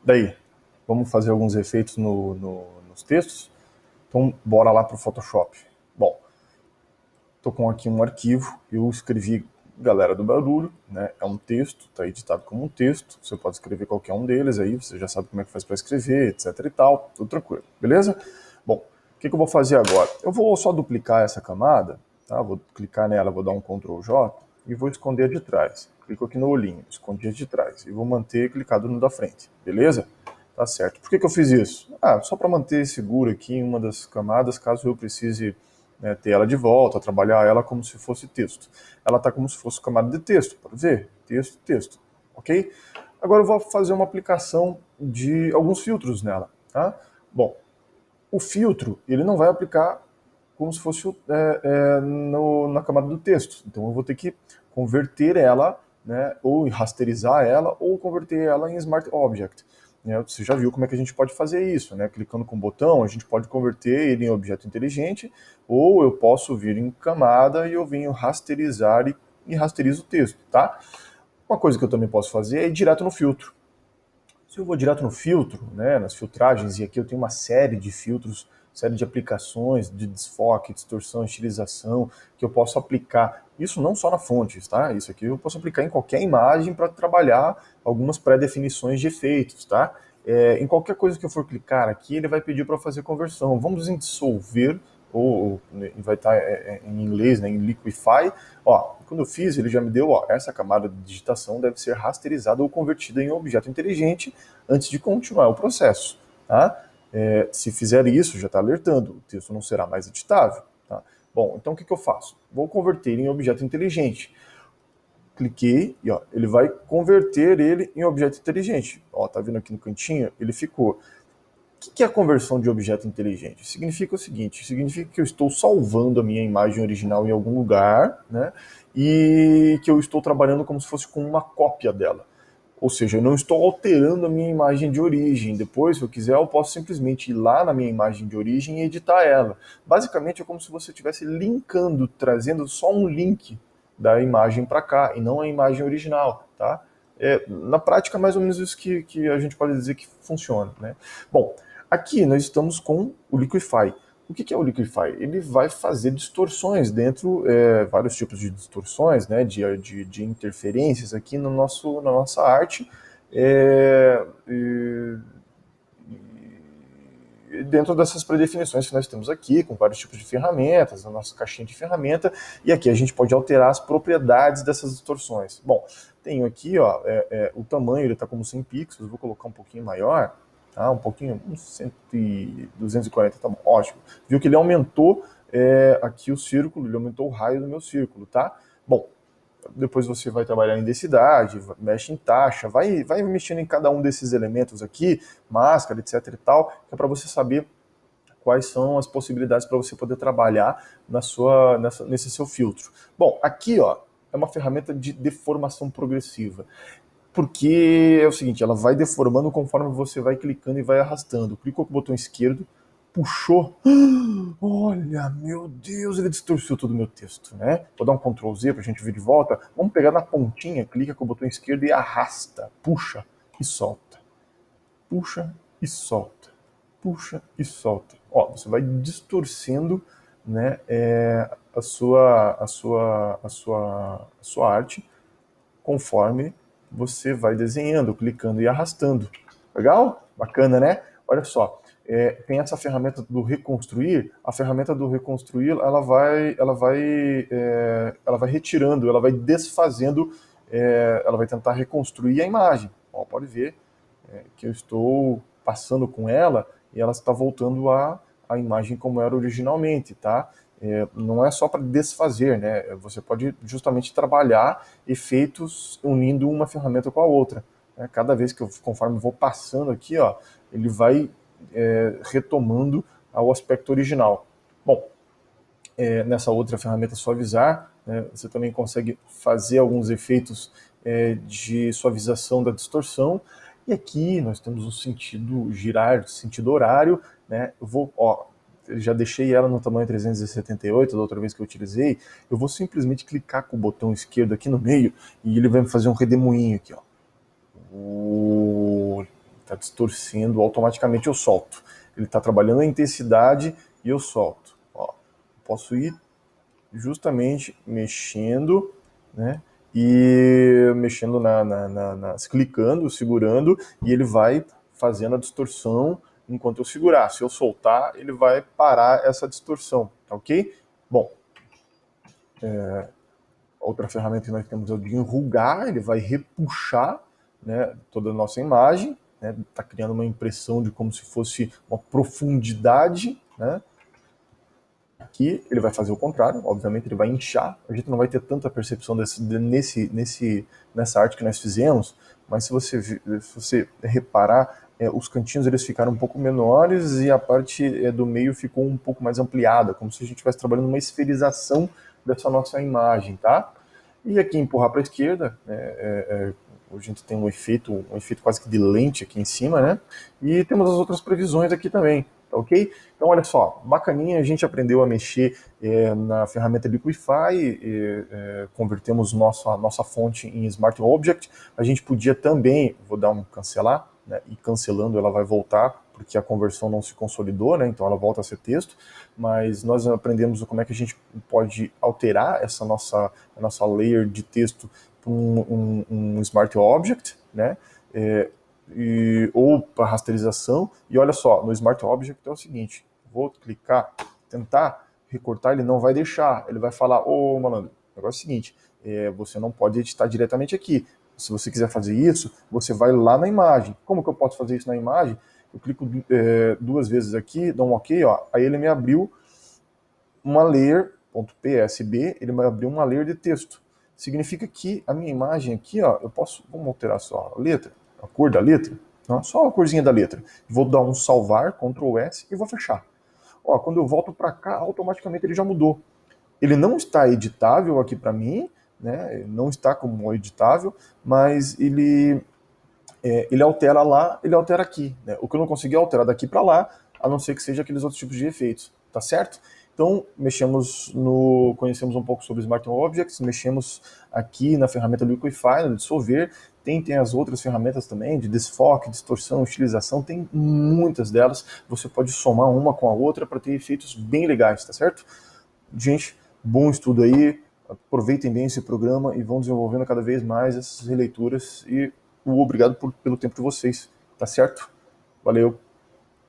Daí, vamos fazer alguns efeitos nos textos? Então, bora lá para o Photoshop. Bom, estou com aqui um arquivo, eu escrevi Galera do Barulho, né? É um texto, está editado como um texto, você pode escrever qualquer um deles aí, você já sabe como é que faz para escrever, etc e tal, tudo tranquilo, beleza? Bom, o que eu vou fazer agora? Eu vou só duplicar essa camada, tá? Vou clicar nela, vou dar um Ctrl J e vou esconder a de trás. Clico aqui no olhinho, escondi a de trás e vou manter clicado no da frente, beleza? Tá certo. Por que eu fiz isso? Só para manter seguro aqui em uma das camadas, caso eu precise ter ela de volta, trabalhar ela como se fosse texto. Ela está como se fosse camada de texto, pode ver? Texto, texto, ok? Agora eu vou fazer uma aplicação de alguns filtros nela, tá? Bom, o filtro, ele não vai aplicar como se fosse na camada do texto. Então eu vou ter que converter ela, né, ou rasterizar ela, ou converter ela em Smart Object. Você já viu como é que a gente pode fazer isso, né? Clicando com o botão, a gente pode converter ele em objeto inteligente, ou eu posso vir em camada e eu venho rasterizar e rasterizo o texto, tá? Uma coisa que eu também posso fazer é ir direto no filtro. Se eu vou direto no filtro, né, nas filtragens, e aqui eu tenho uma série de filtros, série de aplicações de desfoque, distorção, estilização, que eu posso aplicar. Isso não só na fonte, tá? Isso aqui eu posso aplicar em qualquer imagem para trabalhar algumas pré-definições de efeitos, tá? Em qualquer coisa que eu for clicar aqui, ele vai pedir para fazer conversão. Vamos em dissolver, ou vai estar em inglês, né, em Liquify. Ó, quando eu fiz, ele já me deu, ó, essa camada de digitação deve ser rasterizada ou convertida em um objeto inteligente antes de continuar o processo. Tá? Se fizer isso, já está alertando, o texto não será mais editável. Tá? Bom, então o que eu faço? Vou converter em objeto inteligente. Cliquei e ó, ele vai converter ele em objeto inteligente. Ó, tá vendo aqui no cantinho? Ele ficou. O que é a conversão de objeto inteligente? Significa o seguinte, significa que eu estou salvando a minha imagem original em algum lugar, né, e que eu estou trabalhando como se fosse com uma cópia dela. Ou seja, eu não estou alterando a minha imagem de origem. Depois, se eu quiser, eu posso simplesmente ir lá na minha imagem de origem e editar ela. Basicamente, é como se você estivesse linkando, trazendo só um link da imagem para cá, e não a imagem original, tá? Na prática, mais ou menos isso que a gente pode dizer que funciona, né? Bom, aqui nós estamos com o Liquify. O que é o Liquify? Ele vai fazer distorções dentro, vários tipos de distorções, né, de interferências aqui no na nossa arte, dentro dessas predefinições que nós temos aqui, com vários tipos de ferramentas, na nossa caixinha de ferramenta, e aqui a gente pode alterar as propriedades dessas distorções. Bom, tenho aqui ó, o tamanho, ele está como 100 pixels, vou colocar um pouquinho maior, tá? Um pouquinho, uns 240, tá bom, ótimo. Viu que ele aumentou aqui o círculo, ele aumentou o raio do meu círculo, tá? Bom, depois você vai trabalhar em densidade, mexe em taxa, vai mexendo em cada um desses elementos aqui, máscara, etc e tal, que é para você saber quais são as possibilidades para você poder trabalhar nesse seu filtro. Bom, aqui ó, é uma ferramenta de deformação progressiva. Porque é o seguinte, ela vai deformando conforme você vai clicando e vai arrastando. Clicou com o botão esquerdo, puxou. Olha, meu Deus, ele distorceu todo o meu texto, né? Vou dar um Ctrl Z para a gente ver de volta. Vamos pegar na pontinha, clica com o botão esquerdo e arrasta. Puxa e solta. Puxa e solta. Puxa e solta. Ó, você vai distorcendo, né, a sua arte conforme você vai desenhando, clicando e arrastando. Legal? Bacana, né? Olha só, tem essa ferramenta do reconstruir. A ferramenta do reconstruir, ela vai retirando, ela vai desfazendo, ela vai tentar reconstruir a imagem. Ó, pode ver que eu estou passando com ela e ela está voltando a imagem como era originalmente, tá? Não é só para desfazer, né? Você pode justamente trabalhar efeitos unindo uma ferramenta com a outra. Né? Cada vez que conforme eu vou passando aqui, ó, ele vai retomando ao aspecto original. Bom, nessa outra ferramenta suavizar, né, você também consegue fazer alguns efeitos de suavização da distorção. E aqui nós temos o sentido girar, sentido horário, né? Eu já deixei ela no tamanho 378 da outra vez que eu utilizei. Eu vou simplesmente clicar com o botão esquerdo aqui no meio e ele vai fazer um redemoinho aqui, ó. está distorcendo, automaticamente eu solto. Ele está trabalhando a intensidade e eu solto. Ó, posso ir justamente mexendo, né? E mexendo clicando, segurando, e ele vai fazendo a distorção enquanto eu segurar. Se eu soltar, ele vai parar essa distorção, tá ok? Bom, outra ferramenta que nós temos é o de enrugar, ele vai repuxar, né, toda a nossa imagem, né, tá criando uma impressão de como se fosse uma profundidade, né? Aqui ele vai fazer o contrário, obviamente ele vai inchar, a gente não vai ter tanta percepção nessa arte que nós fizemos, mas se você reparar, os cantinhos eles ficaram um pouco menores e a parte do meio ficou um pouco mais ampliada, como se a gente estivesse trabalhando uma esferização dessa nossa imagem, tá? E aqui empurrar para a esquerda, a gente tem um efeito quase que de lente aqui em cima, né? E temos as outras previsões aqui também, tá ok? Então olha só, bacaninha, a gente aprendeu a mexer na ferramenta Liquify, convertemos nossa fonte em Smart Object. A gente podia também, vou dar um cancelar, né? E cancelando ela vai voltar, porque a conversão não se consolidou, né? Então ela volta a ser texto, mas nós aprendemos como é que a gente pode alterar essa nossa layer de texto para um Smart Object, né? Ou para rasterização. E olha só, no Smart Object é o seguinte, vou clicar, tentar recortar, ele não vai deixar, ele vai falar, ô malandro, o negócio é o seguinte, você não pode editar diretamente aqui. Se você quiser fazer isso, você vai lá na imagem. Como que eu posso fazer isso na imagem? Eu clico duas vezes aqui, dou um OK, ó, aí ele me abriu uma layer.psb, ele me abriu uma layer de texto. Significa que a minha imagem aqui, ó, vamos alterar só a letra, a cor da letra, não, só a corzinha da letra. Vou dar um salvar, Ctrl S e vou fechar. Ó, quando eu volto para cá, automaticamente ele já mudou. Ele não está editável aqui para mim, né? Não está como editável, mas ele altera lá, ele altera aqui. Né? O que eu não consegui alterar daqui para lá, a não ser que seja aqueles outros tipos de efeitos, tá certo? Então, conhecemos um pouco sobre Smart Objects, mexemos aqui na ferramenta Liquify, no dissolver, tem as outras ferramentas também, de desfoque, distorção, utilização, tem muitas delas, você pode somar uma com a outra para ter efeitos bem legais, tá certo? Gente, bom estudo aí, aproveitem bem esse programa e vão desenvolvendo cada vez mais essas releituras e obrigado pelo tempo de vocês, tá certo? Valeu!